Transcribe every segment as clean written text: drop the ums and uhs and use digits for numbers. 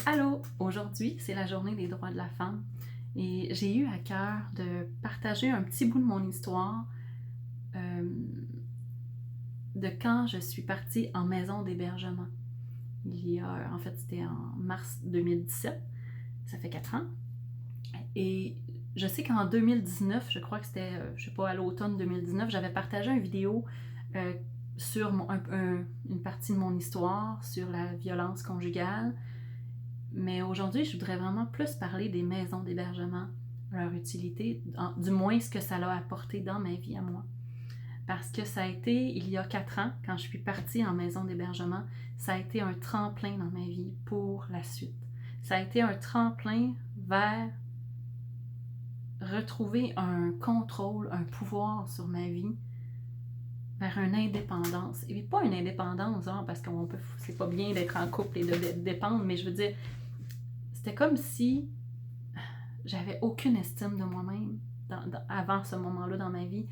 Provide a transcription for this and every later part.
Allô! Aujourd'hui, c'est la journée des droits de la femme et j'ai eu à cœur de partager un petit bout de mon histoire euh, de quand je suis partie en maison d'hébergement. En fait, c'était en mars 2017, ça fait 4 ans. Et je sais qu'en 2019, je crois que c'était, je sais pas, à l'automne 2019, j'avais partagé une vidéo euh, sur une partie de mon histoire, sur la violence conjugale. Mais aujourd'hui, je voudrais vraiment plus parler des maisons d'hébergement, leur utilité, du moins ce que ça a apporté dans ma vie à moi. Parce que ça a été, il y a 4 ans, quand je suis partie en maison d'hébergement, ça a été un tremplin dans ma vie pour la suite. Ça a été un tremplin vers retrouver un contrôle, un pouvoir sur ma vie, vers une indépendance. Et pas une indépendance, genre, parce qu'on peut, c'est pas bien d'être en couple et de dépendre, mais je veux dire, c'était comme si j'avais aucune estime de moi-même avant ce moment-là dans ma vie.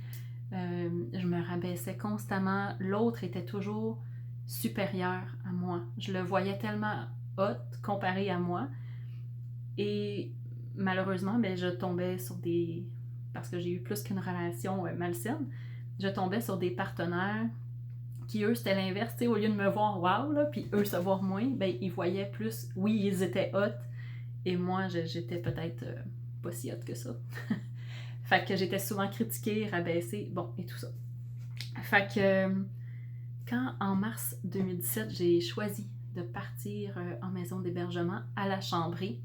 Je me rabaissais constamment. L'autre était toujours supérieur à moi. Je le voyais tellement hot comparé à moi. Et malheureusement, je tombais sur des... Parce que j'ai eu plus qu'une relation malsaine, je tombais sur des partenaires qui, eux, c'était l'inverse. Au lieu de me voir wow, là, puis eux se voir moins, ils voyaient plus... Oui, ils étaient hot, et moi, j'étais peut-être pas si hot que ça. Fait que j'étais souvent critiquée, rabaissée, bon, et tout ça. Fait que quand en mars 2017, j'ai choisi de partir en maison d'hébergement à la Chambrée,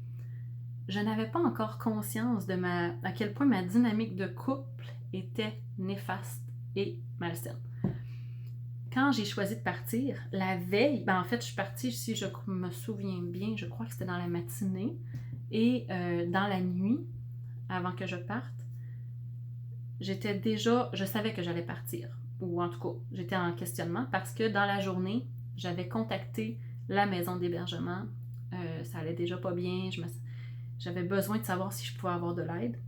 je n'avais pas encore conscience de à quel point ma dynamique de couple était néfaste et malsaine. Quand j'ai choisi de partir, la veille, en fait, je suis partie, si je me souviens bien, je crois que c'était dans la matinée, et dans la nuit, avant que je parte, je savais que j'allais partir, ou en tout cas, j'étais en questionnement parce que dans la journée, j'avais contacté la maison d'hébergement, ça allait déjà pas bien, j'avais besoin de savoir si je pouvais avoir de l'aide,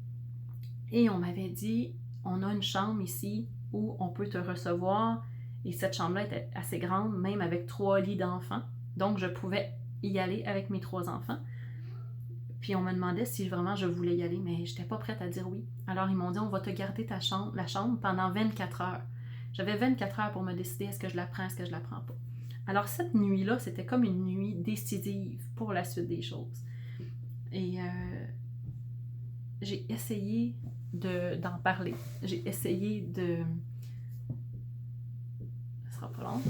et on m'avait dit, on a une chambre ici où on peut te recevoir, et cette chambre-là était assez grande, même avec 3 lits d'enfants, donc je pouvais y aller avec mes 3 enfants. Puis on me demandait si vraiment je voulais y aller, mais j'étais pas prête à dire oui. Alors ils m'ont dit, on va te garder la chambre pendant 24 heures. J'avais 24 heures pour me décider est-ce que je la prends, est-ce que je la prends pas. Alors cette nuit-là, c'était comme une nuit décisive pour la suite des choses. Et j'ai essayé d'en parler. J'ai essayé de... Ça sera pas long.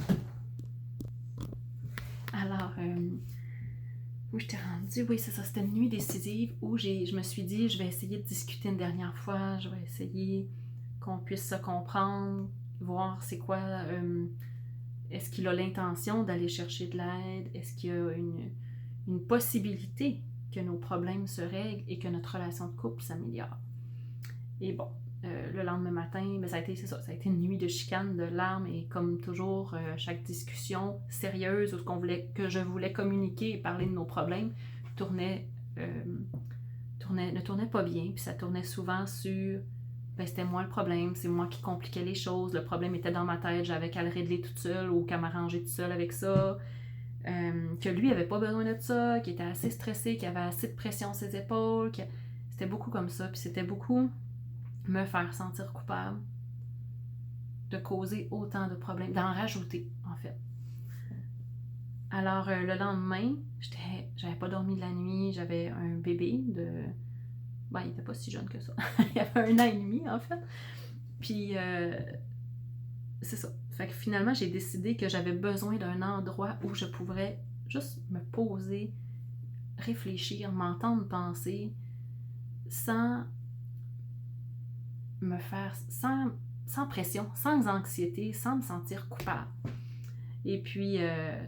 Alors, où je t'ai rendu, oui, c'est ça, c'était une nuit décisive où je me suis dit, je vais essayer de discuter une dernière fois, je vais essayer qu'on puisse se comprendre, voir c'est quoi, est-ce qu'il a l'intention d'aller chercher de l'aide, est-ce qu'il y a une possibilité que nos problèmes se règlent et que notre relation de couple s'améliore. Et bon, le lendemain matin, ça a été une nuit de chicane, de larmes et comme toujours, chaque discussion sérieuse où que je voulais communiquer et parler de nos problèmes ne tournait pas bien, puis ça tournait souvent sur c'était moi le problème, c'est moi qui compliquais les choses, le problème était dans ma tête, j'avais qu'à le régler toute seule ou qu'à m'arranger toute seule avec ça, que lui avait pas besoin de ça, qu'il était assez stressé, qu'il avait assez de pression sur ses épaules, c'était beaucoup comme ça, puis c'était beaucoup me faire sentir coupable de causer autant de problèmes, d'en rajouter en fait. Alors le lendemain, j'avais pas dormi de la nuit, j'avais un bébé il était pas si jeune que ça. Il avait 1 an et demi en fait. Puis c'est ça. Fait que finalement, j'ai décidé que j'avais besoin d'un endroit où je pourrais juste me poser, réfléchir, m'entendre penser sans me faire, sans pression, sans anxiété, sans me sentir coupable. Et puis,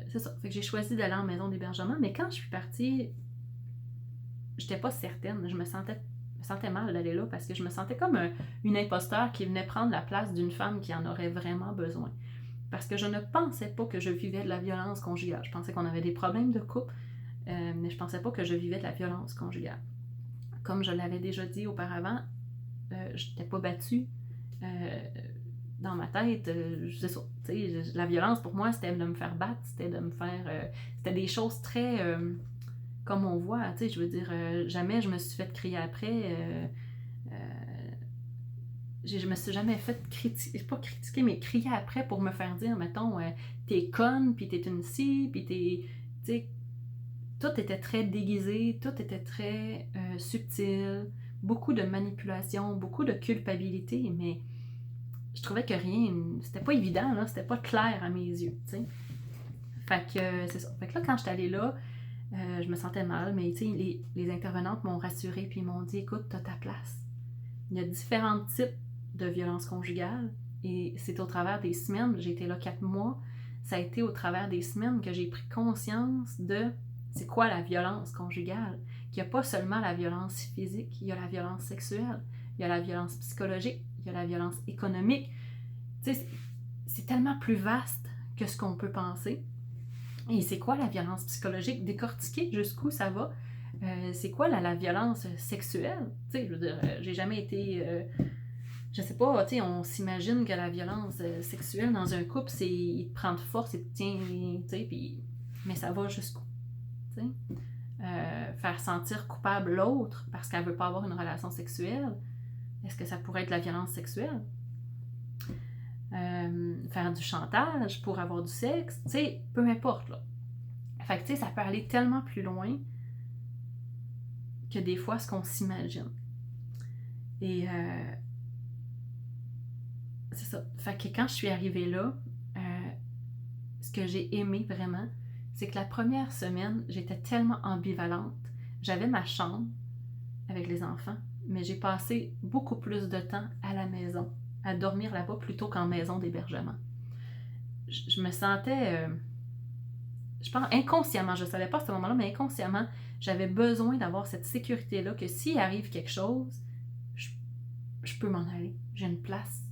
c'est ça. Fait que j'ai choisi d'aller en maison d'hébergement, mais quand je suis partie, j'étais pas certaine. Je me sentais mal d'aller là parce que je me sentais comme une imposteur qui venait prendre la place d'une femme qui en aurait vraiment besoin. Parce que je ne pensais pas que je vivais de la violence conjugale. Je pensais qu'on avait des problèmes de couple, mais je pensais pas que je vivais de la violence conjugale. Comme je l'avais déjà dit auparavant, je n'étais pas battue. Dans ma tête, c'est ça. La violence pour moi, c'était de me faire battre, c'était de me faire. C'était des choses très. comme on voit, tu sais, je veux dire, jamais je me suis fait crier après, je me suis jamais fait critiquer, pas critiquer, mais crier après pour me faire dire, mettons, t'es conne, puis t'es une scie, puis t'es, tu sais, tout était très déguisé, tout était très subtil, beaucoup de manipulation, beaucoup de culpabilité, mais je trouvais que rien, c'était pas évident, là, c'était pas clair à mes yeux, tu sais. Fait que c'est ça. Fait que là, quand j'étais allée là, je me sentais mal, mais tu sais, les intervenantes m'ont rassurée, puis ils m'ont dit, écoute, t'as ta place. Il y a différents types de violences conjugales, et c'est au travers des semaines, j'ai été là 4 mois, ça a été au travers des semaines que j'ai pris conscience de c'est quoi la violence conjugale. Qu'il n'y a pas seulement la violence physique, il y a la violence sexuelle, il y a la violence psychologique, il y a la violence économique. Tu sais, c'est tellement plus vaste que ce qu'on peut penser. Et c'est quoi la violence psychologique? Décortiquer jusqu'où ça va. C'est quoi la violence sexuelle? Tu sais, je veux dire, j'ai jamais été... je sais pas, tu sais, on s'imagine que la violence sexuelle dans un couple, c'est il te prend de force et te tient, tu sais, puis... Mais ça va jusqu'où? Tu sais? Faire sentir coupable l'autre parce qu'elle veut pas avoir une relation sexuelle, est-ce que ça pourrait être la violence sexuelle? Faire du chantage pour avoir du sexe, tu sais, peu importe, là. Fait que, tu sais, ça peut aller tellement plus loin que des fois ce qu'on s'imagine. Et c'est ça. Fait que quand je suis arrivée là, ce que j'ai aimé vraiment, c'est que la première semaine, j'étais tellement ambivalente. J'avais ma chambre avec les enfants, mais j'ai passé beaucoup plus de temps à la maison, à dormir là-bas plutôt qu'en maison d'hébergement. Je me sentais, je pense inconsciemment, je ne savais pas à ce moment-là, mais inconsciemment, j'avais besoin d'avoir cette sécurité-là que s'il arrive quelque chose, je peux m'en aller. J'ai une place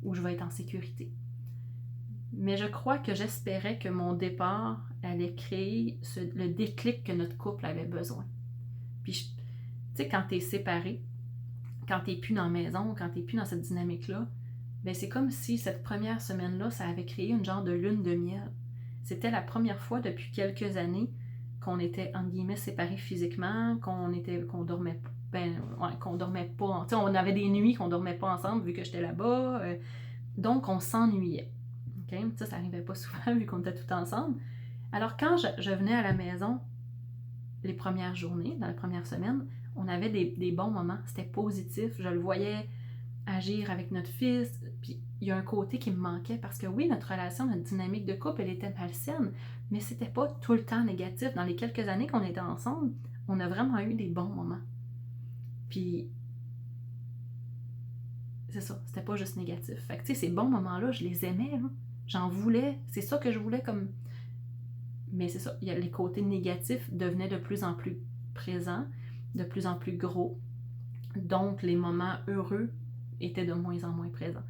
où je vais être en sécurité. Mais je crois que j'espérais que mon départ allait créer le déclic que notre couple avait besoin. Puis, tu sais, quand t'es séparé, quand t'es plus dans la maison, quand t'es plus dans cette dynamique-là, ben c'est comme si cette première semaine-là, ça avait créé une genre de lune de miel. C'était la première fois depuis quelques années qu'on était, entre guillemets, séparés physiquement, qu'on dormait qu'on dormait pas. Tu sais, on avait des nuits qu'on dormait pas ensemble vu que j'étais là-bas. Donc, on s'ennuyait. Okay? Ça arrivait pas souvent vu qu'on était tout ensemble. Alors, quand je venais à la maison, les premières journées, dans la première semaine, on avait des bons moments. C'était positif. Je le voyais agir avec notre fils. Puis, il y a un côté qui me manquait parce que oui, notre relation, notre dynamique de couple, elle était malsaine, mais c'était pas tout le temps négatif. Dans les quelques années qu'on était ensemble, on a vraiment eu des bons moments. Puis, c'est ça, c'était pas juste négatif. Fait que, tu sais, ces bons moments-là, je les aimais, là. J'en voulais. C'est ça que je voulais comme... Mais c'est ça, les côtés négatifs devenaient de plus en plus présents, de plus en plus gros. Donc, les moments heureux étaient de moins en moins présents.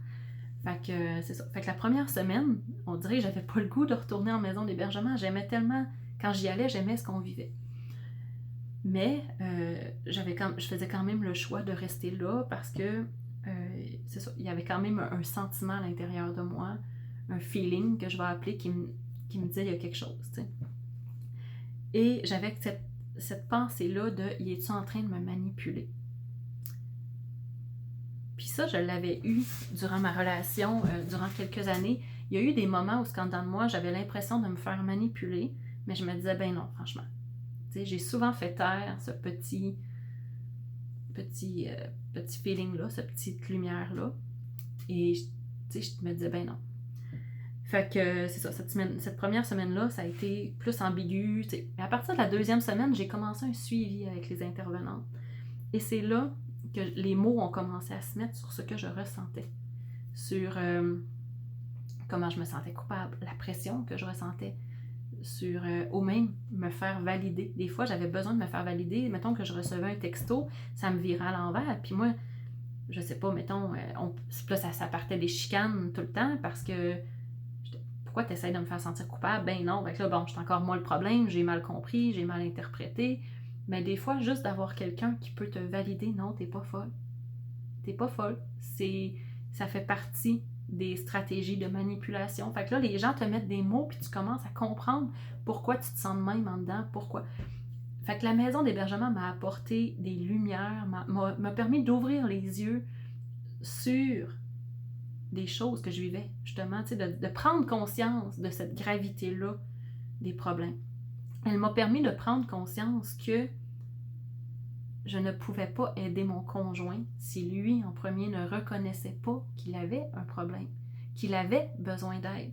Fait que c'est ça. Fait que la première semaine, on dirait que j'avais pas le goût de retourner en maison d'hébergement. J'aimais tellement... Quand j'y allais, j'aimais ce qu'on vivait. Mais je faisais quand même le choix de rester là parce que c'est ça, il y avait quand même un sentiment à l'intérieur de moi, un feeling que je vais appeler qui me disait il y a quelque chose, tu sais. Et j'avais cette pensée-là de « il est-tu en train de me manipuler? » Puis ça, je l'avais eu durant ma relation, durant quelques années. Il y a eu des moments où, quand dans moi, j'avais l'impression de me faire manipuler, mais je me disais « ben non, franchement. » Tu sais, j'ai souvent fait taire ce petit feeling-là, cette petite lumière-là. Et tu sais, je me disais, ben non. Fait que c'est ça, cette première semaine-là, ça a été plus ambigu. T'sais. Et à partir de la deuxième semaine, j'ai commencé un suivi avec les intervenantes. Et c'est là que les mots ont commencé à se mettre sur ce que je ressentais. Sur comment je me sentais coupable, la pression que je ressentais. Sur au même me faire valider. Des fois, j'avais besoin de me faire valider. Mettons que je recevais un texto, ça me virait à l'envers. Puis moi, je sais pas, mettons, là, ça partait des chicanes tout le temps parce que pourquoi tu essaies de me faire sentir coupable? Ben non, ben là, bon, c'est encore moi le problème, j'ai mal compris, j'ai mal interprété. Mais des fois, juste d'avoir quelqu'un qui peut te valider, non, t'es pas folle. T'es pas folle. Ça fait partie des stratégies de manipulation. Fait que là, les gens te mettent des mots, puis tu commences à comprendre pourquoi tu te sens de même en dedans, pourquoi. Fait que la maison d'hébergement m'a apporté des lumières, m'a permis d'ouvrir les yeux sur des choses que je vivais, justement, de prendre conscience de cette gravité-là des problèmes. Elle m'a permis de prendre conscience que je ne pouvais pas aider mon conjoint si lui, en premier, ne reconnaissait pas qu'il avait un problème, qu'il avait besoin d'aide.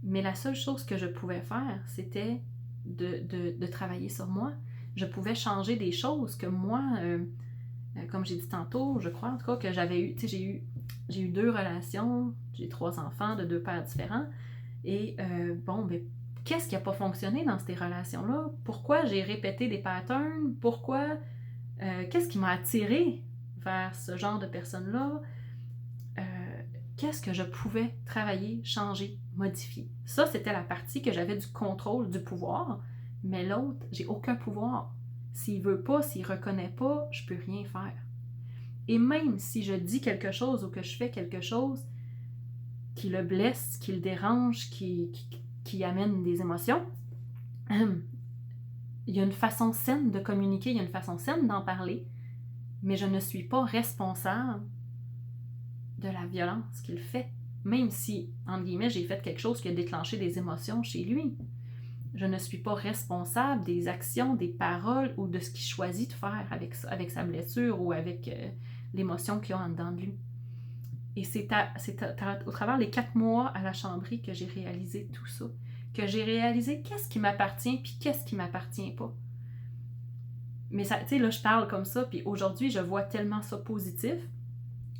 Mais la seule chose que je pouvais faire, c'était de travailler sur moi. Je pouvais changer des choses que moi, comme j'ai dit tantôt, je crois en tout cas que j'avais eu, tu sais, j'ai eu 2 relations, j'ai 3 enfants de 2 pères différents, et qu'est-ce qui n'a pas fonctionné dans ces relations-là? Pourquoi j'ai répété des patterns? Pourquoi? Qu'est-ce qui m'a attiré vers ce genre de personnes-là? Qu'est-ce que je pouvais travailler, changer, modifier? Ça, c'était la partie que j'avais du contrôle, du pouvoir, mais l'autre, j'ai aucun pouvoir. S'il veut pas, s'il reconnaît pas, je peux rien faire. Et même si je dis quelque chose ou que je fais quelque chose qui le blesse, qui le dérange, qui amène des émotions, il y a une façon saine de communiquer, il y a une façon saine d'en parler, mais je ne suis pas responsable de la violence qu'il fait, même si, entre guillemets, j'ai fait quelque chose qui a déclenché des émotions chez lui. Je ne suis pas responsable des actions, des paroles ou de ce qu'il choisit de faire avec sa blessure ou avec l'émotion qu'il y a en dedans de lui. Et c'est au travers les 4 mois à la Chambry que j'ai réalisé tout ça, que j'ai réalisé qu'est-ce qui m'appartient puis qu'est-ce qui m'appartient pas. Mais ça, tu sais, là, je parle comme ça, puis aujourd'hui, je vois tellement ça positif.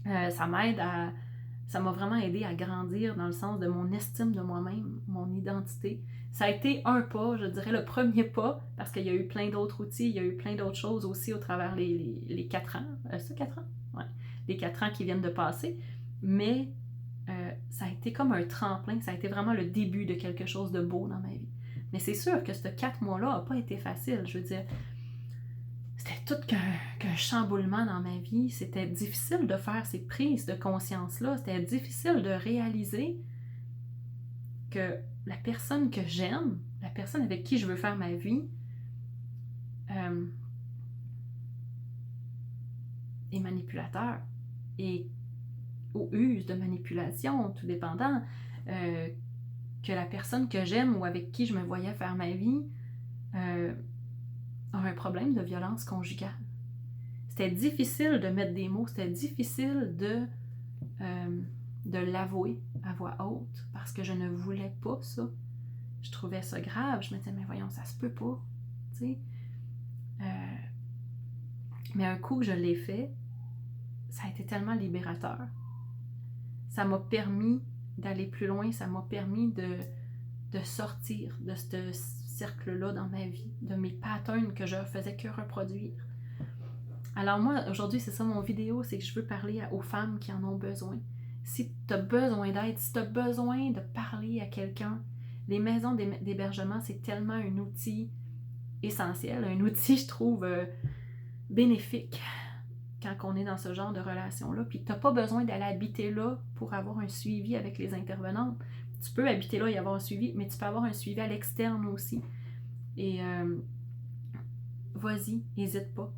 Ça m'a vraiment aidé à grandir dans le sens de mon estime de moi-même, mon identité. Ça a été un pas, je dirais le premier pas, parce qu'il y a eu plein d'autres outils, il y a eu plein d'autres choses aussi au travers les 4 ans. C'est 4 ans? Ouais. Les 4 ans qui viennent de passer. Mais ça a été comme un tremplin, ça a été vraiment le début de quelque chose de beau dans ma vie. Mais c'est sûr que ce 4 mois-là n'a pas été facile. Je veux dire, c'était tout qu'un chamboulement dans ma vie. C'était difficile de faire ces prises de conscience-là. C'était difficile de réaliser que la personne que j'aime, la personne avec qui je veux faire ma vie, est manipulateur ou use de manipulation, tout dépendant, que la personne que j'aime ou avec qui je me voyais faire ma vie a un problème de violence conjugale. C'était difficile de mettre des mots, c'était difficile de l'avouer à voix haute parce que je ne voulais pas ça. Je trouvais ça grave. Je me disais, mais voyons, ça se peut pas. Tu sais. Mais un coup que je l'ai fait, ça a été tellement libérateur. Ça m'a permis d'aller plus loin, ça m'a permis de sortir de ce cercle-là dans ma vie, de mes patterns que je faisais que reproduire. Alors moi, aujourd'hui, c'est ça mon vidéo, c'est que je veux parler aux femmes qui en ont besoin. Si tu as besoin d'aide, si tu as besoin de parler à quelqu'un, les maisons d'hébergement, c'est tellement un outil essentiel, un outil, je trouve, bénéfique quand on est dans ce genre de relation-là. Puis tu n'as pas besoin d'aller habiter là pour avoir un suivi avec les intervenantes. Tu peux habiter là et avoir un suivi, mais tu peux avoir un suivi à l'externe aussi. Et vas-y, n'hésite pas.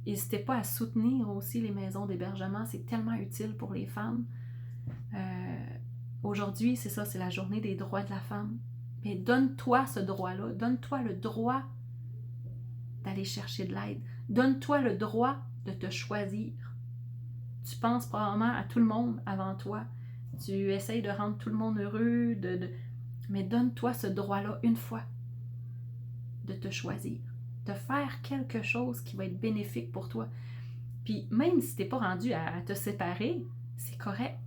N'hésitez pas à soutenir aussi les maisons d'hébergement, c'est tellement utile pour les femmes. Aujourd'hui, c'est ça, c'est la journée des droits de la femme. Mais donne-toi ce droit-là, donne-toi le droit d'aller chercher de l'aide. Donne-toi le droit de te choisir. Tu penses probablement à tout le monde avant toi. Tu essayes de rendre tout le monde heureux, mais donne-toi ce droit-là une fois de te choisir, de faire quelque chose qui va être bénéfique pour toi. Puis même si tu n'es pas rendu à te séparer, c'est correct,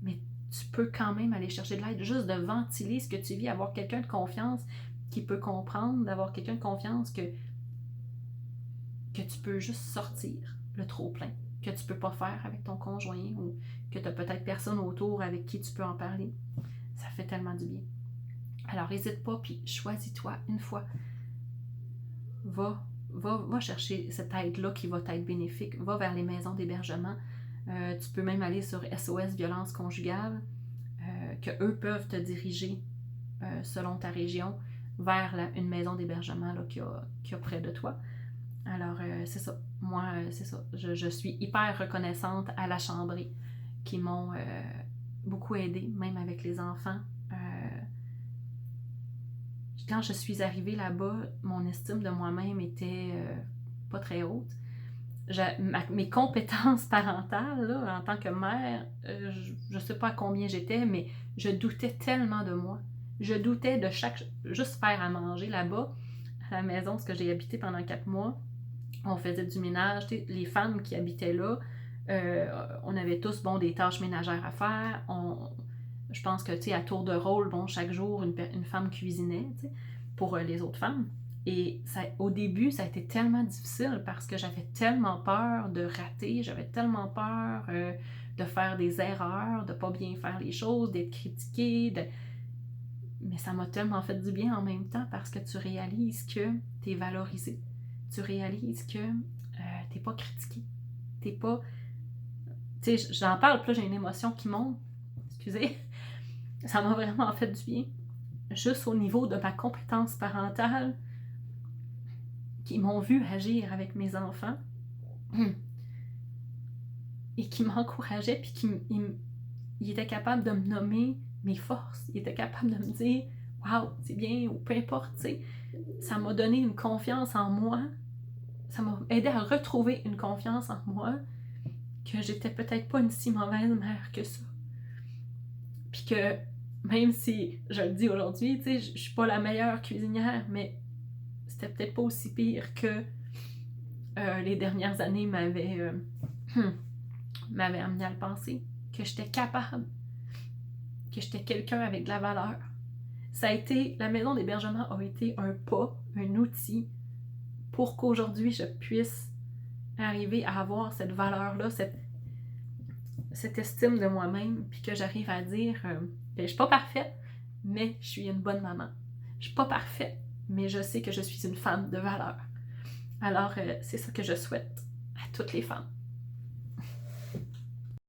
mais tu peux quand même aller chercher de l'aide, juste de ventiler ce que tu vis, avoir quelqu'un de confiance qui peut comprendre, d'avoir quelqu'un de confiance que tu peux juste sortir le trop-plein, que tu peux pas faire avec ton conjoint ou que tu n'as peut-être personne autour avec qui tu peux en parler. Ça fait tellement du bien. Alors, n'hésite pas, puis choisis-toi une fois. Va chercher cette aide-là qui va t'être bénéfique. Va vers les maisons d'hébergement. Tu peux même aller sur SOS Violence Conjugale, que eux peuvent te diriger selon ta région vers une maison d'hébergement qu'il y a près de toi. Alors, c'est ça. Moi, c'est ça. Je suis hyper reconnaissante à la Chambrée qui m'ont beaucoup aidée, même avec les enfants. Quand je suis arrivée là-bas, mon estime de moi-même était pas très haute. Mes compétences parentales, là, en tant que mère, je sais pas à combien j'étais, mais je doutais tellement de moi. Je doutais de juste faire à manger là-bas, à la maison, parce que j'ai habité pendant 4 mois. On faisait du ménage. Les femmes qui habitaient là, on avait tous des tâches ménagères à faire. Je pense que à tour de rôle, chaque jour, une femme cuisinait pour les autres femmes. Et au début, ça a été tellement difficile parce que j'avais tellement peur de rater, j'avais tellement peur de faire des erreurs, de pas bien faire les choses, d'être critiquée. Mais ça m'a tellement fait du bien en même temps parce que tu réalises que tu es valorisée. Tu réalises que t'es pas critiqué. T'es pas... Tu sais, j'en parle, puis là, j'ai une émotion qui monte. Excusez. Ça m'a vraiment fait du bien. Juste au niveau de ma compétence parentale, qui m'ont vu agir avec mes enfants et qui m'encourageaient, puis qui étaient capables de me nommer mes forces. Ils étaient capables de me dire « Wow, c'est bien » ou peu importe, tu sais. Ça m'a donné une confiance en moi. Ça m'a aidé à retrouver une confiance en moi, que j'étais peut-être pas une si mauvaise mère que ça. Puis que, même si je le dis aujourd'hui, tu sais, je suis pas la meilleure cuisinière, mais c'était peut-être pas aussi pire que les dernières années m'avaient amené à le penser. Que j'étais capable, que j'étais quelqu'un avec de la valeur. La maison d'hébergement a été un pas, un outil pour qu'aujourd'hui je puisse arriver à avoir cette valeur-là, cette estime de moi-même, puis que j'arrive à dire je suis pas parfaite, mais je suis une bonne maman. Je suis pas parfaite, mais je sais que je suis une femme de valeur. Alors, c'est ça que je souhaite à toutes les femmes.